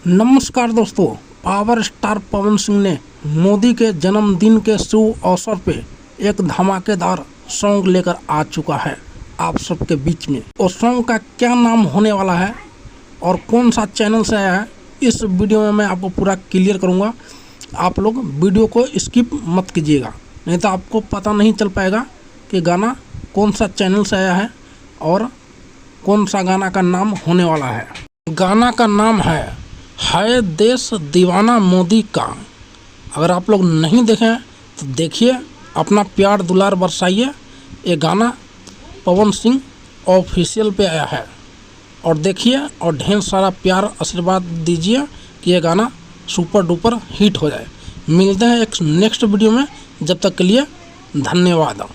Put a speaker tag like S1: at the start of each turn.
S1: नमस्कार दोस्तों, power star Pawan Singh ने मोदी के जन्मदिन के शुभ अवसर पे एक धमाकेदार सॉन्ग लेकर आ चुका है आप सबके बीच में। और सॉन्ग का क्या नाम होने वाला है और कौन सा चैनल से आया है, इस वीडियो में मैं आपको पूरा क्लियर करूंगा। आप लोग वीडियो को स्किप मत कीजिएगा, नहीं तो आपको पता नहीं चल पाएगा कि गाना कौन सा चैनल से आया है और कौन सा गाना का नाम होने वाला है। गाना का नाम है देश दीवाना मोदी का। अगर आप लोग नहीं देखें तो देखिए, अपना प्यार दुलार बरसाइए। ये गाना पवन सिंह ऑफिशियल पे आया है और देखिए और ढेर सारा प्यार आशीर्वाद दीजिए कि ये गाना सुपर डुपर हिट हो जाए। मिलते हैं एक नेक्स्ट वीडियो में, जब तक के लिए धन्यवाद।